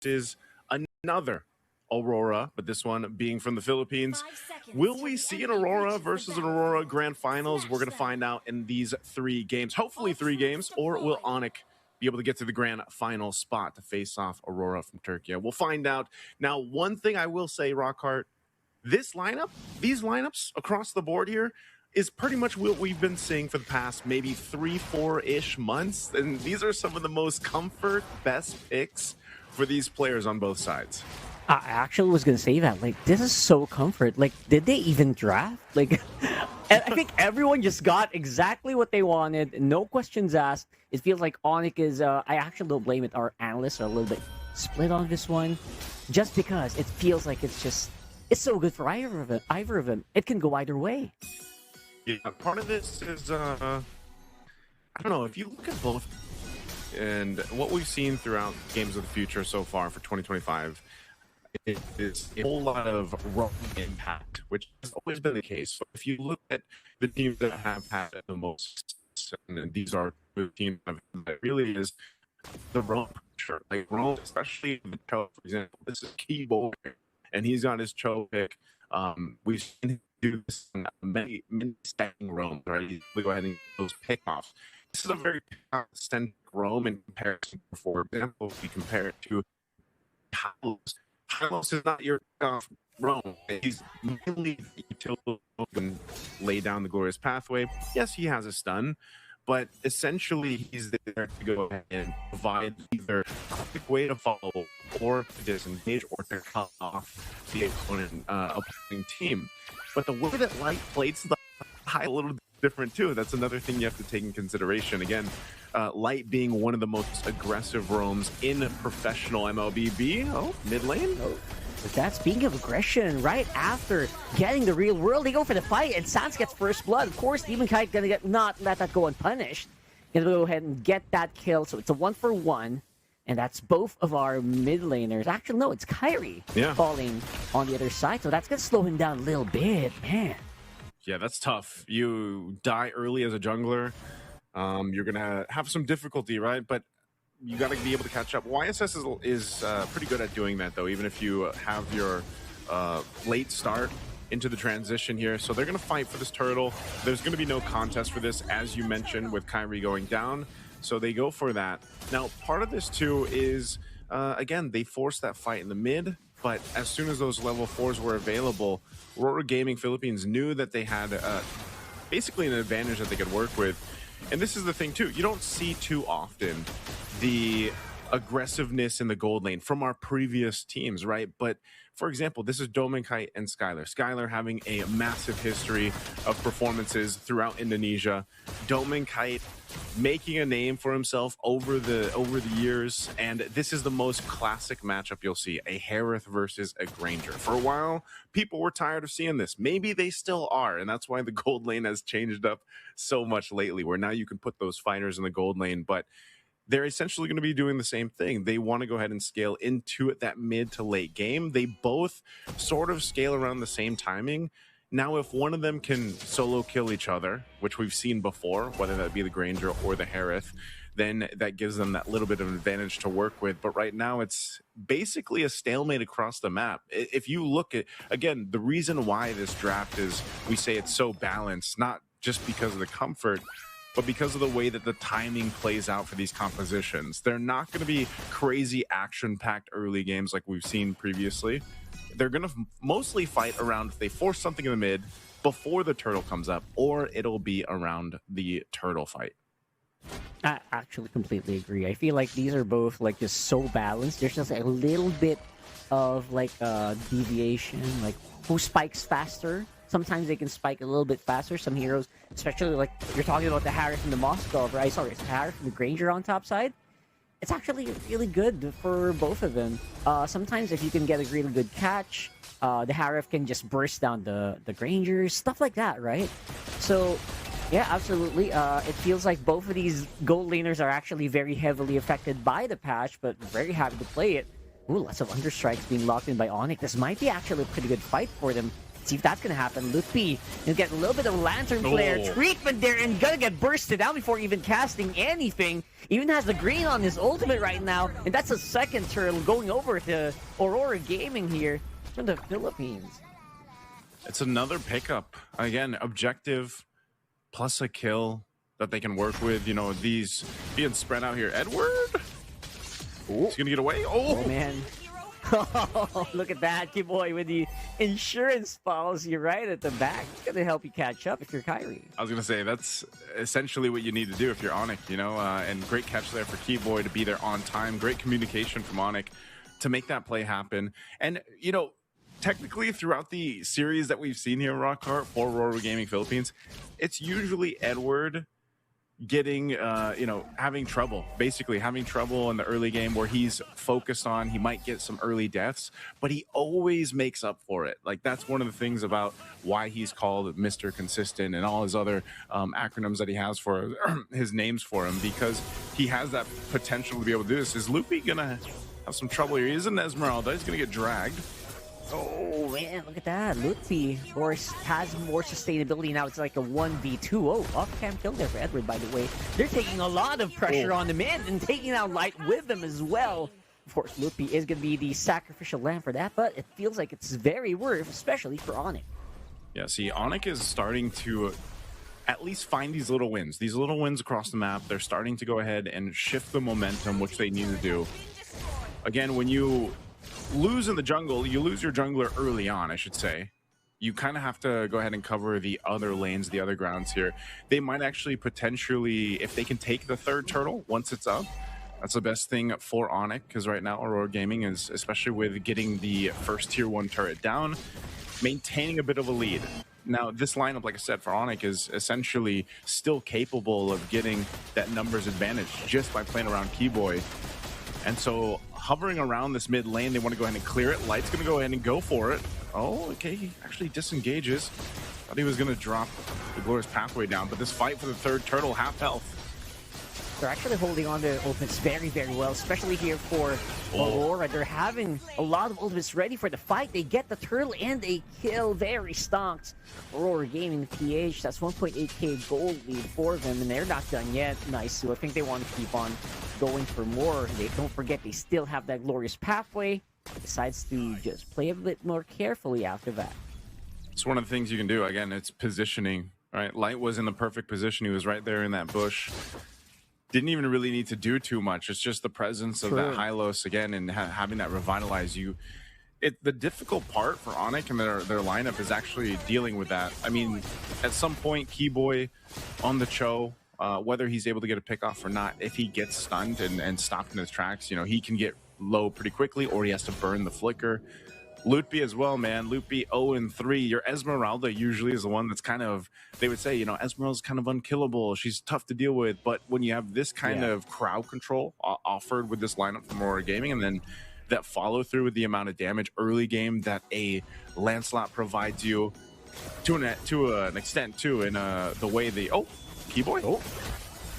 versus another Aurora, but this one being from the Philippines. Will we see an Aurora versus an Aurora grand finals? We're going to find out in these 3 games, hopefully 3 games, or will Onic be able to get to the grand final spot to face off Aurora from Turkey? We'll find out. Now, one thing I will say, Rockhart, this lineup, these lineups across the board here, is pretty much what we've been seeing for the past maybe 3-4-ish months. And these are some of the most comfort, best picks for these players on both sides. I actually was going to say that. Like, this is so comfort. Like, did they even draft? Like, I think everyone just got exactly what they wanted. No questions asked. It feels like Onic is, I actually don't blame it. Our analysts are a little bit split on this one. Just because it feels like it's so good for either of them. It can go either way. Yeah, part of this is, I don't know, if you look at both and what we've seen throughout Games of the Future so far for 2025, it is a whole lot of roam impact, which has always been the case. So if you look at the teams that have had the most, and these are the teams that really is the roam pressure. Like roam, especially the Cho, for example, this is a key bowler, and he's got his Cho pick. We've seen him do this in many stacking roams, right? We go ahead and get those pickoffs. This is a very centric roam in comparison. For example, if we compare it to Carlos is not your roam. He's mainly the utility and lay down the glorious pathway. Yes, he has a stun, but essentially he's there to go ahead and provide either a quick way to follow or to disengage or to cut off the opposing team. But the way that Light plays the high a little different too. That's another thing you have to take in consideration. Again, Light being one of the most aggressive roams in professional MLBB. Oh, mid lane. Oh. But that's speaking of aggression, right after getting the real world, they go for the fight, and Sans gets first blood. Of course, Demon Kite gonna not let that go unpunished. Gonna go ahead and get that kill, so it's a 1-for-1. And that's both of our mid laners. Actually, no, it's Kyrie falling on the other side. So that's going to slow him down a little bit, man. Yeah, that's tough. You die early as a jungler. You're going to have some difficulty, right? But you got to be able to catch up. YSS is pretty good at doing that, though, even if you have your late start into the transition here. So they're going to fight for this turtle. There's going to be no contest for this, as you mentioned, with Kyrie going down. So they go for that. Now, part of this, too, is, again, they forced that fight in the mid, but as soon as those level 4s were available, Aurora Gaming Philippines knew that they had basically an advantage that they could work with. And this is the thing, too. You don't see too often the aggressiveness in the gold lane from our previous teams, right? But, for example, this is Kite and Skylar. Skylar having a massive history of performances throughout Indonesia. Kite making a name for himself over the years, and this is the most classic matchup you'll see, a Harith versus a Granger. For a while, people were tired of seeing this. Maybe they still are, and that's why the gold lane has changed up so much lately, where now you can put those fighters in the gold lane, but they're essentially going to be doing the same thing. They want to go ahead and scale into it that mid to late game. They both sort of scale around the same timing. Now, if one of them can solo kill each other, which we've seen before, whether that be the Granger or the Harith, then that gives them that little bit of an advantage to work with. But right now, it's basically a stalemate across the map. If you look at, again, the reason why this draft is, we say it's so balanced, not just because of the comfort, but because of the way that the timing plays out for these compositions. They're not going to be crazy action-packed early games like we've seen previously. They're going to mostly fight around if they force something in the mid before the turtle comes up, or it'll be around the turtle fight. I actually completely agree. I feel like these are both like just so balanced. There's just a little bit of like deviation, like who spikes faster. Sometimes they can spike a little bit faster. Some heroes, especially like you're talking about the Harith and the Moskov, right? Sorry, it's the Harith and the Granger on top side. It's actually really good for both of them. Sometimes if you can get a really good catch, the Harith can just burst down the Grangers, stuff like that, right? So, yeah, absolutely. It feels like both of these gold laners are actually very heavily affected by the patch, but very happy to play it. Ooh, lots of understrikes being locked in by Onic. This might be actually a pretty good fight for them. See if that's gonna happen. Lupi, he'll get a little bit of Lantern Flare treatment there and gonna get bursted out before even casting anything. Even has the green on his ultimate right now, and that's a second turtle going over to Aurora Gaming here from the Philippines. It's another pickup. Again, objective plus a kill that they can work with. You know, these being spread out here. Edward? He's gonna get away. Oh man. Oh, look at that, Kiboy, with the insurance policy right at the back. It's going to help you catch up if you're Kyrie. I was going to say, that's essentially what you need to do if you're Onic, you know, and great catch there for Keyboy to be there on time. Great communication from Onic to make that play happen. And, you know, technically throughout the series that we've seen here in Rockhart for Aurora Gaming Philippines, it's usually Edward getting you know, having trouble in the early game where he's focused on, he might get some early deaths, but he always makes up for it. Like, that's one of the things about why he's called Mr. Consistent and all his other acronyms that he has for his names for him, because he has that potential to be able to do this. Is Lupi gonna have some trouble here? He is an Esmeralda, he's gonna get dragged. Oh man, look at that. Lupi has more sustainability now. It's like a 1v2. Oh, off-cam kill there for Edward, by the way. They're taking a lot of pressure on him and taking out Light with them as well. Of course, Lupi is going to be the sacrificial lamb for that, but it feels like it's very worth, especially for Onic. Yeah, see, Onic is starting to at least find these little wins. These little wins across the map, they're starting to go ahead and shift the momentum, which they need to do. Again, when you lose in the jungle, you lose your jungler early on, I should say. You kind of have to go ahead and cover the other lanes, the other grounds here. They might actually potentially, if they can take the third turtle once it's up, that's the best thing for Onic, because right now Aurora Gaming is, especially with getting the first tier 1 turret down, maintaining a bit of a lead. Now, this lineup, like I said, for Onic is essentially still capable of getting that numbers advantage just by playing around Keyboy. And so, hovering around this mid lane, they want to go ahead and clear it. Light's going to go ahead and go for it. Oh, okay, he actually disengages. Thought he was going to drop the Glorious Pathway down, but this fight for the third turtle, half health. They're actually holding on to ultimates very, very well, especially here for Aurora. They're having a lot of ultimates ready for the fight. They get the turtle and they kill. Very stocked. Aurora Gaming PH, that's 1.8k gold lead for them, and they're not done yet. Nice, so I think they want to keep on going for more. They don't forget they still have that Glorious Pathway. Decides to just play a bit more carefully after that. It's one of the things you can do. Again, it's positioning, right? Light was in the perfect position. He was right there in that bush. Didn't even really need to do too much. It's just the presence of that Hylos again and having that revitalize you. The difficult part for Onic and their lineup is actually dealing with that. I mean, at some point, Keyboy on the Cho, whether he's able to get a pick off or not, if he gets stunned and stopped in his tracks, you know, he can get low pretty quickly, or he has to burn the flicker. Lupi as well, man. Lupi 0-3. Your Esmeralda usually is the one that's kind of, they would say, you know, Esmeralda's kind of unkillable. She's tough to deal with. But when you have this kind of crowd control offered with this lineup from Aurora Gaming, and then that follow through with the amount of damage early game that a Lancelot provides you to an extent too, in the way the Keyboy.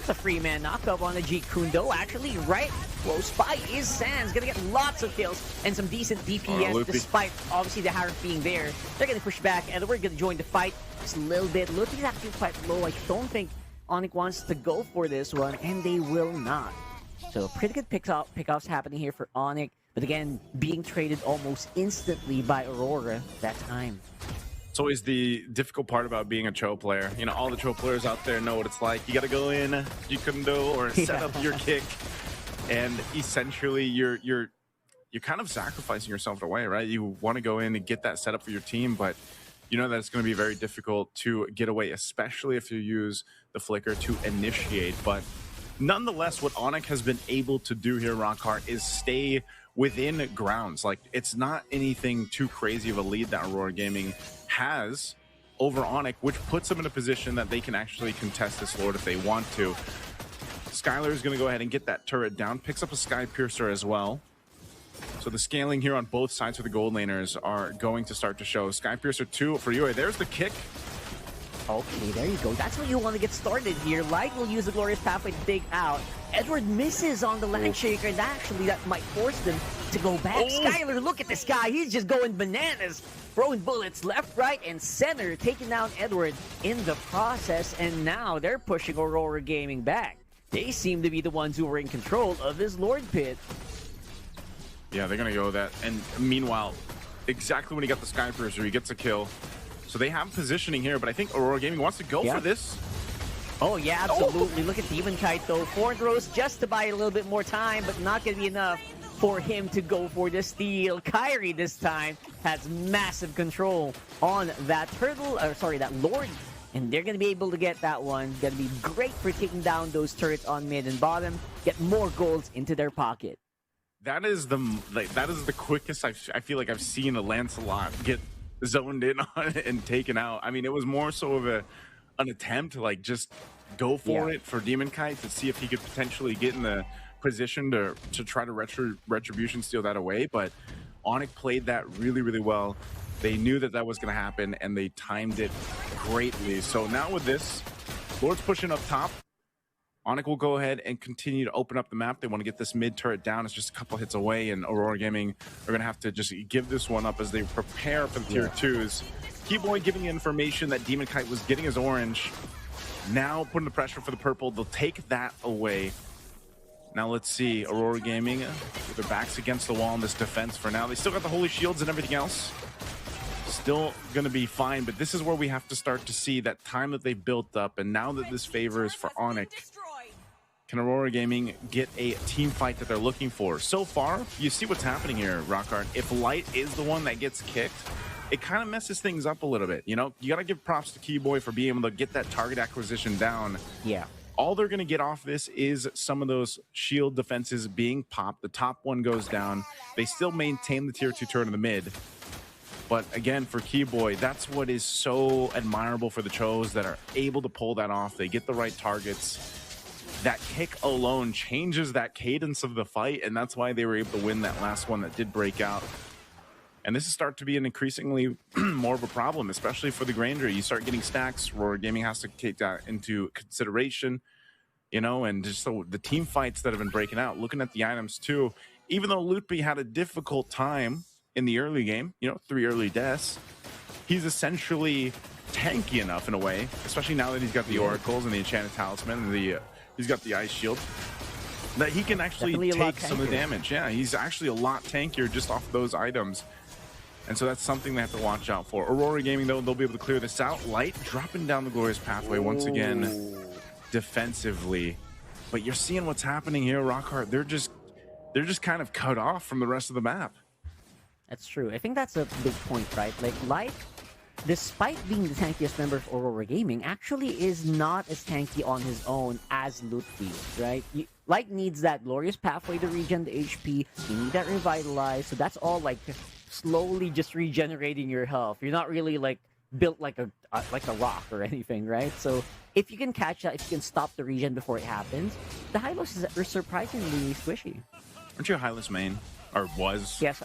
It's a free man knockup on the G Kundo. Actually, right close by is Sans. Gonna get lots of kills and some decent DPS despite obviously the Harif being there. They're gonna push back and we're gonna join the fight just a little bit. Lupi's actually quite low. I don't think Onic wants to go for this one, and they will not. So pretty good pickoffs happening here for Onic. But again, being traded almost instantly by Aurora that time. It's always the difficult part about being a Cho player. You know, all the Cho players out there know what it's like. You got to go in, you couldn't do, or set up your kick, and essentially you're kind of sacrificing yourself away, right? You want to go in and get that set up for your team, but you know that it's going to be very difficult to get away, especially if you use the flicker to initiate. But nonetheless, what Onic has been able to do here, Rockhart, is stay within grounds. Like, it's not anything too crazy of a lead that Aurora Gaming has over Onic, which puts them in a position that they can actually contest this Lord if they want to. Skylar is going to go ahead and get that turret down, picks up a Sky Piercer as well. So the scaling here on both sides for the gold laners are going to start to show. Sky Piercer 2 for Yue. There's the kick. Okay, there you go. That's what you want to get started here. Light will use the Glorious Pathway to dig out. Edward misses on the Land Shaker, and actually that might force them to go back. Oh. Skylar, look at this guy. He's just going bananas. Throwing bullets left, right, and center. Taking down Edward in the process. And now they're pushing Aurora Gaming back. They seem to be the ones who were in control of this Lord Pit. Yeah, they're going to go with that. And meanwhile, exactly when he got the Sky Cruiser, he gets a kill. So they have positioning here, but I think Aurora Gaming wants to go for this. Oh, yeah, absolutely. Look at Demon Kite, though. 4 throws just to buy a little bit more time, but not going to be enough for him to go for the steal. Kyrie this time has massive control on that turtle, or sorry, that Lord. And they're going to be able to get that one. Going to be great for taking down those turrets on mid and bottom. Get more golds into their pocket. That is the quickest I feel like I've seen a Lancelot get zoned in on it and taken out. I mean, it was more so of an attempt to like just go for it for Demon Kite to see if he could potentially get in the position to try to retribution steal that away. But Onic played that really, really well. They knew that was going to happen, and they timed it greatly. So now with this, Lord's pushing up top. Onic will go ahead and continue to open up the map. They want to get this mid turret down. It's just a couple hits away, and Aurora Gaming are going to have to just give this one up as they prepare for the tier 2s. Keyboy giving information that Demon Kite was getting his orange. Now putting the pressure for the purple. They'll take that away. Now let's see. Aurora Gaming with their backs against the wall in this defense for now. They still got the holy shields and everything else. Still going to be fine, but this is where we have to start to see that time that they built up, and now that this favors for Onic, can Aurora Gaming get a team fight that they're looking for? So far, you see what's happening here, Rockhard. If Light is the one that gets kicked, it kind of messes things up a little bit. You know, you got to give props to Keyboy for being able to get that target acquisition down. Yeah. All they're going to get off this is some of those shield defenses being popped. The top one goes down. They still maintain the tier 2 turn in the mid. But again, for Keyboy, that's what is so admirable for the Chos that are able to pull that off. They get the right targets. That kick alone changes that cadence of the fight, and that's why they were able to win that last one that did break out. And this is start to be an increasingly more of a problem, especially for the Granger. You start getting stacks. Aurora Gaming has to take that into consideration, you know, and just so the team fights that have been breaking out. Looking at the items too, even though Lutby had a difficult time in the early game, you know, 3 early deaths, he's essentially tanky enough in a way, especially now that he's got the oracles and the enchanted talisman and he's got the ice shield, that he can actually take some of the damage. Yeah, he's actually a lot tankier just off those items. And so that's something they have to watch out for. Aurora Gaming, though, they'll be able to clear this out. Light dropping down the glorious pathway once again defensively. But you're seeing what's happening here, Rockhart. They're just kind of cut off from the rest of the map. That's true. I think that's a big point, right? Like, Light, despite being the tankiest member of Aurora Gaming, actually is not as tanky on his own as Lutby, right? Light needs that glorious pathway to regen the HP. You need that revitalize. So that's all like slowly just regenerating your health. You're not really like built like a rock or anything, right? So if you can catch that, if you can stop the regen before it happens, the Hylos are surprisingly squishy. Aren't you a Hylos main? Or was? Yes,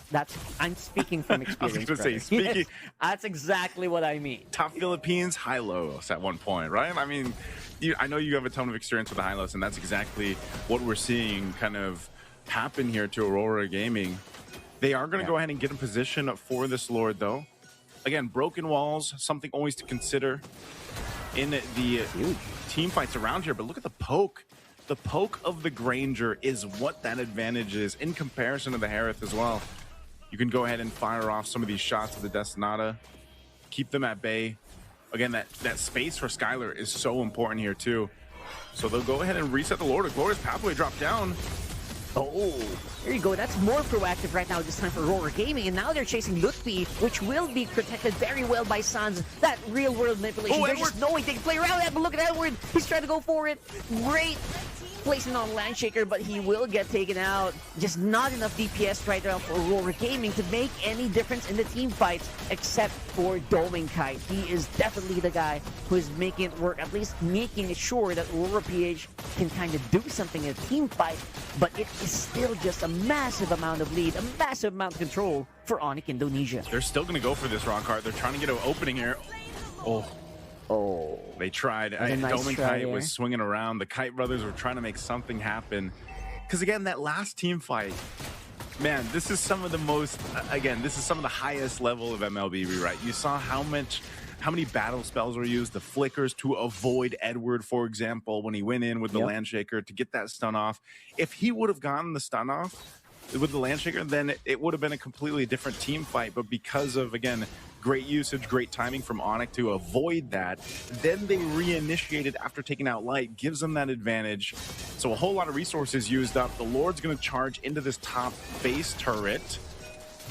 I'm speaking from experience. I was going to say, speaking. Yes, that's exactly what I mean. Top Philippines, Hylos at one point, right? I mean, I know you have a ton of experience with the Hylos, and that's exactly what we're seeing kind of happen here to Aurora Gaming. They are going to go ahead and get in position for this Lord, though. Again, broken walls, something always to consider in the team fights around here. But look at the poke. The poke of the Granger is what that advantage is in comparison to the Harith as well. You can go ahead and fire off some of these shots of the Destinata, keep them at bay. Again, that space for Skylar is so important here too. So they'll go ahead and reset the Lord. A glorious pathway drop down. Oh, there you go. That's more proactive right now this time for Aurora Gaming. And now they're chasing Lutby, which will be protected very well by Sans. That real-world manipulation. They're just knowing they can play around that, but look at Edward. He's trying to go for it. Great placement on Landshaker, but he will get taken out. Just not enough DPS right now for Aurora Gaming to make any difference in the team fights, except for Doming Kite. He is definitely the guy who is making it work, at least making it sure that Aurora PH can kind of do something in a team fight, but it is still just a massive amount of lead, a massive amount of control for Onic Indonesia. They're still going to go for this rock card. They're trying to get an opening here. Oh, they tried. Doming Kite was swinging around. The Kite brothers were trying to make something happen. Because again, that last team fight, Man, this is some of the most, again, this is some of the highest level of MLB rewrite. You saw how many battle spells were used, the flickers to avoid Edward, for example, when he went in with the Landshaker to get that stun off. If he would have gotten the stun off with the Landshaker, then it would have been a completely different team fight. But because of, again, great usage, great timing from Onic to avoid that, then they reinitiated after taking out Light, gives them that advantage. So a whole lot of resources used up. The Lord's going to charge into this top base turret.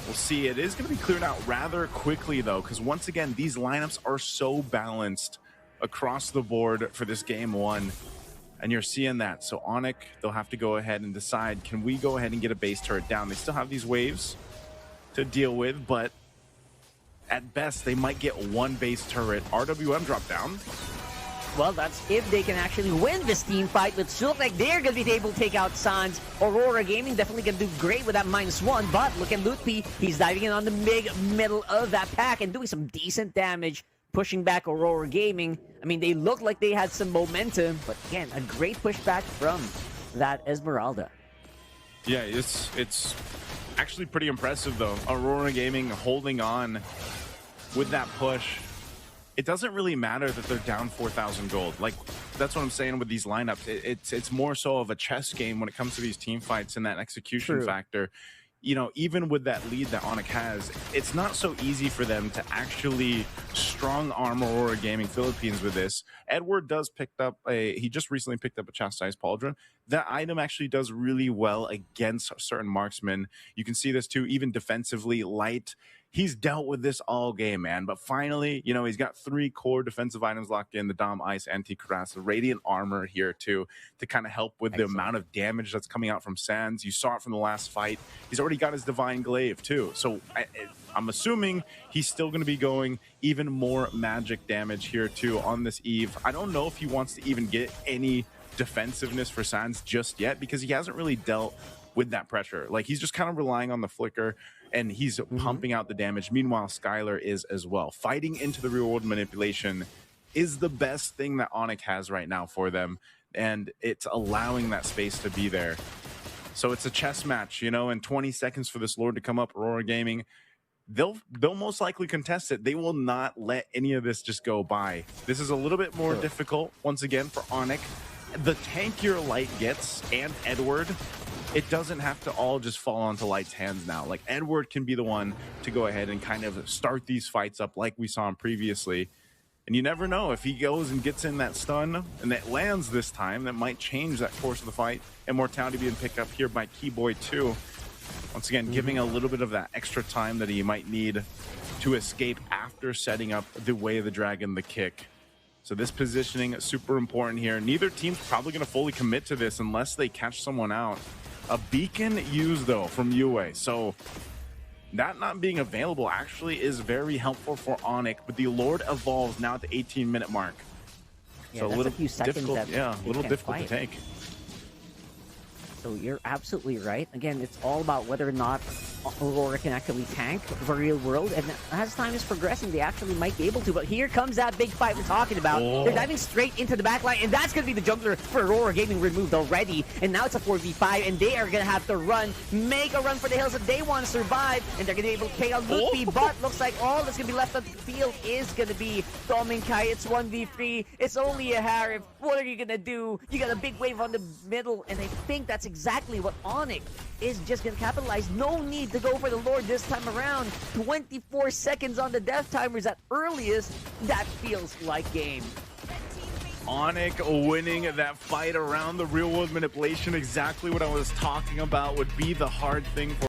We'll see. It is going to be cleared out rather quickly, though, because once again, these lineups are so balanced across the board for this game one. And you're seeing that. So Onic, they'll have to go ahead and decide, can we go ahead and get a base turret down? They still have these waves to deal with, but at best, they might get one base turret. RWM drop down. Well, that's if they can actually win this team fight, which looks like they're going to be able to take out Sans. Aurora Gaming definitely going to do great with that -1, but look at Lutpi. He's diving in on the middle of that pack and doing some decent damage, pushing back Aurora Gaming. I mean, they look like they had some momentum, but again, a great pushback from that Esmeralda. Yeah, it's actually pretty impressive, though. Aurora Gaming holding on with that push. It doesn't really matter that they're down 4,000 gold. Like, that's what I'm saying with these lineups. It's more so of a chess game when it comes to these team fights and that execution factor. You know, even with that lead that Onic has, it's not so easy for them to actually strong arm Aurora Gaming Philippines with this. Edward does he just recently picked up a Chastised Pauldron. That item actually does really well against certain marksmen. You can see this too, even defensively. Light, he's dealt with this all game, man. But finally, you know, he's got 3 core defensive items locked in, the Dom, Ice, Anti-Cuirass, the Radiant Armor here too, to kind of help with the amount of damage that's coming out from Sans. You saw it from the last fight. He's already got his Divine Glaive too. So I'm assuming he's still going to be going even more magic damage here too on this Eve. I don't know if he wants to even get any defensiveness for Sans just yet, because he hasn't really dealt with that pressure. Like, he's just kind of relying on the flicker and he's pumping out the damage. Meanwhile, Skylar is as well. Fighting into the real world manipulation is the best thing that Onic has right now for them, and it's allowing that space to be there. So it's a chess match, you know, and 20 seconds for this Lord to come up. Aurora Gaming, they'll most likely contest it. They will not let any of this just go by. This is a little bit more difficult, once again, for Onic. The tankier Light gets, and Edward, it doesn't have to all just fall onto Light's hands now. Like, Edward can be the one to go ahead and kind of start these fights up like we saw him previously. And you never know, if he goes and gets in that stun and that lands this time, that might change that course of the fight. Immortality being picked up here by Keyboy too. Once again, giving a little bit of that extra time that he might need to escape after setting up the Way of the Dragon, the kick. So this positioning is super important here. Neither team's probably going to fully commit to this unless they catch someone out. A beacon used, though, from Yue. So that not being available actually is very helpful for Onic, but the Lord evolves now at the 18-minute mark. Yeah, so a little difficult, a little difficult to take. So you're absolutely right. Again, it's all about whether or not Aurora can actually tank for real world. And as time is progressing, they actually might be able to. But here comes that big fight we're talking about. They're diving straight into the backline, and that's going to be the jungler for Aurora Gaming removed already. And now it's a 4v5, and they are going to have to make a run for the hills if they want to survive. And they're going to be able to take out Lutfi, but looks like all that's going to be left on the field is going to be Dom and Kai. It's 1v3. It's only a Harif. What are you going to do? You got a big wave on the middle, and I think that's exactly what Onic is just going to capitalize. No need to go for the Lord this time around. 24 seconds on the death timers at earliest. That feels like game. Onic winning that fight around the real world manipulation. Exactly what I was talking about would be the hard thing for